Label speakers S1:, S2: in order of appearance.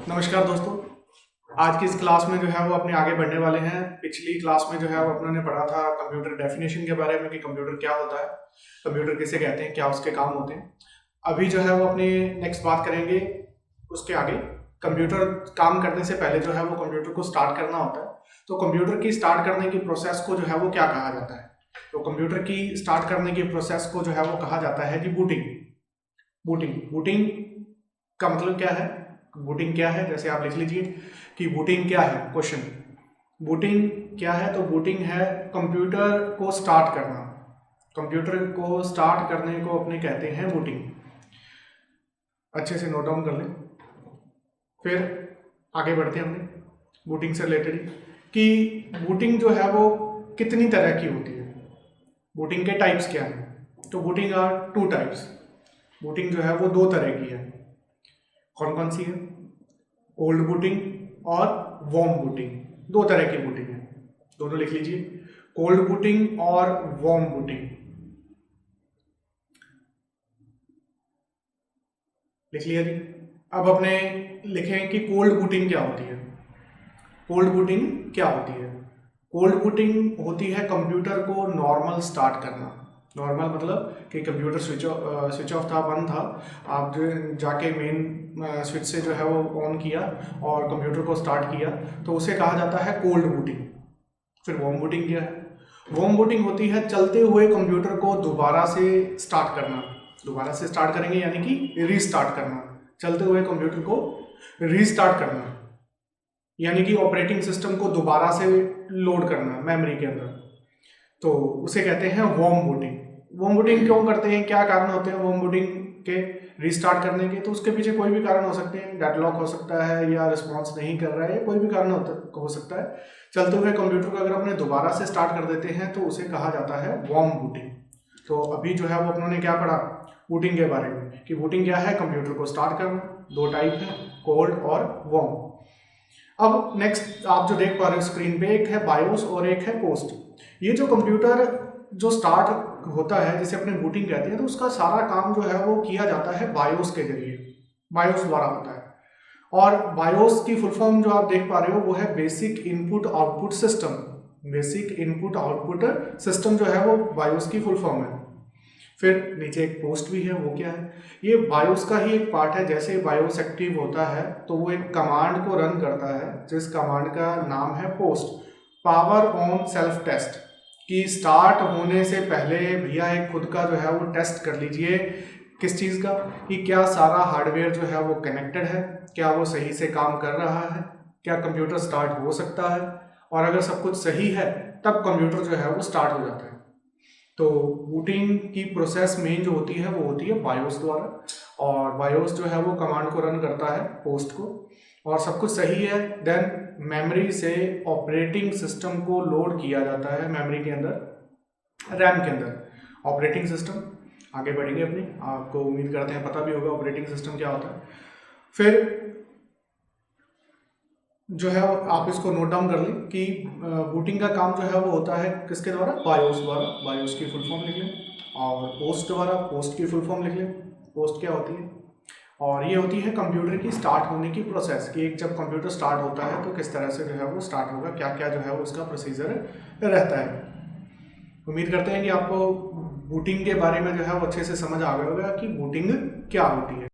S1: नमस्कार दोस्तों। आज की इस क्लास में जो है वो अपने आगे बढ़ने वाले हैं। पिछली क्लास में जो है वो अपने पढ़ा था कंप्यूटर डेफिनेशन के बारे में कि कंप्यूटर क्या होता है, कंप्यूटर किसे कहते हैं, क्या उसके काम होते हैं। अभी जो है वो अपनी नेक्स्ट बात करेंगे उसके आगे। कंप्यूटर काम करने से पहले जो है वो कंप्यूटर को स्टार्ट करना होता है। तो कंप्यूटर की स्टार्ट करने की प्रोसेस को जो है वो क्या कहा जाता है? तो कंप्यूटर की स्टार्ट करने की प्रोसेस को जो है वो कहा जाता है कि बूटिंग। बूटिंग बूटिंग का मतलब क्या है? बूटिंग क्या है, जैसे आप लिख लीजिए कि बूटिंग क्या है। क्वेश्चन, बूटिंग क्या है? तो बूटिंग है कंप्यूटर को स्टार्ट करना। कंप्यूटर को स्टार्ट करने को अपने कहते हैं बूटिंग। अच्छे से नोट डाउन कर लें। फिर आगे बढ़ते हैं अपने बूटिंग से रिलेटेड कि बूटिंग जो है वो कितनी तरह की होती है, बूटिंग के टाइप्स क्या हैं। तो booting are two types. Booting जो है वो दो तरह की है। कौन कौन सी है? ओल्ड बूटिंग और वॉर्म बूटिंग। दो तरह की बूटिंग है, दोनों लिख लीजिए, कोल्ड बूटिंग और वॉर्म बूटिंग। लिख लिया जी। अब अपने लिखें कि कोल्ड बूटिंग क्या होती है। कोल्ड बूटिंग क्या होती है? कोल्ड बूटिंग होती है कंप्यूटर को नॉर्मल स्टार्ट करना। नॉर्मल मतलब कि कंप्यूटर स्विच ऑफ था, बंद था, आप जो जाके मेन स्विच से जो है वो ऑन किया और कंप्यूटर को स्टार्ट किया, तो उसे कहा जाता है कोल्ड बूटिंग। फिर वॉर्म बूटिंग क्या है? वॉर्म बूटिंग होती है चलते हुए कंप्यूटर को दोबारा से स्टार्ट करना। दोबारा से स्टार्ट करेंगे यानी कि रीस्टार्ट करना। चलते हुए कंप्यूटर को रीस्टार्ट करना यानी कि ऑपरेटिंग सिस्टम को दोबारा से लोड करना मेमोरी के अंदर, तो उसे कहते हैं वॉर्म बूटिंग। वॉर्म बूटिंग क्यों करते हैं, क्या कारण होते हैं वॉर्म बूटिंग के रीस्टार्ट करने के? तो उसके पीछे कोई भी कारण हो सकते हैं, डेडलॉक हो सकता है या रिस्पॉन्स नहीं कर रहा है, कोई भी कारण हो सकता है। चलते हुए कंप्यूटर को अगर अपने दोबारा से स्टार्ट कर देते हैं तो उसे कहा जाता है वॉर्म बूटिंग। तो अभी जो है वो अपनों ने क्या पढ़ा बूटिंग के बारे में कि बूटिंग क्या है, कंप्यूटर को स्टार्ट करना। दो टाइप है, कोल्ड और वॉर्म। अब नेक्स्ट आप जो देख पा रहे हो स्क्रीन पे, एक है बायोस और एक है पोस्ट। ये जो कंप्यूटर जो स्टार्ट होता है जिसे अपने बूटिंग कहते हैं, तो उसका सारा काम जो है वो किया जाता है बायोस के जरिए, बायोस द्वारा होता है। और बायोस की फुल फॉर्म जो आप देख पा रहे हो वो है basic input output system. Basic input output system जो है वो बायोस की फुल फॉर्म है। फिर नीचे एक पोस्ट भी है, वो क्या है? ये बायोस का ही एक पार्ट है। जैसे बायोस एक्टिव होता है तो वो एक कमांड को रन करता है जिस कमांड का नाम है post. Power on self test कि स्टार्ट होने से पहले भैया एक खुद का जो है वो टेस्ट कर लीजिए। किस चीज़ का? कि क्या सारा हार्डवेयर जो है वो कनेक्टेड है, क्या वो सही से काम कर रहा है, क्या कंप्यूटर स्टार्ट हो सकता है। और अगर सब कुछ सही है तब कंप्यूटर जो है वो स्टार्ट हो जाता है। तो बूटिंग की प्रोसेस मेन जो होती है वो होती है बायोस द्वारा, और बायोस जो है वो कमांड को रन करता है पोस्ट को, और सब कुछ सही है देन मेमोरी से ऑपरेटिंग सिस्टम को लोड किया जाता है मेमोरी के अंदर, रैम के अंदर ऑपरेटिंग सिस्टम। आगे बढ़ेंगे अपनी, आपको उम्मीद करते हैं पता भी होगा ऑपरेटिंग सिस्टम क्या होता है। फिर जो है आप इसको नोट डाउन कर लें कि बूटिंग का काम जो है वो होता है किसके द्वारा? बायोस द्वारा। बायोस की फुल फॉर्म लिख लें। और पोस्ट द्वारा, पोस्ट की फुल फॉर्म लिख लें। पोस्ट क्या होती है? और ये होती है कंप्यूटर की स्टार्ट होने की प्रोसेस कि एक जब कंप्यूटर स्टार्ट होता है तो किस तरह से जो है वो स्टार्ट होगा, क्या क्या जो है वो उसका प्रोसीजर रहता है। उम्मीद करते हैं कि आपको बूटिंग के बारे में जो है वो अच्छे से समझ आ गया होगा कि बूटिंग क्या होती है।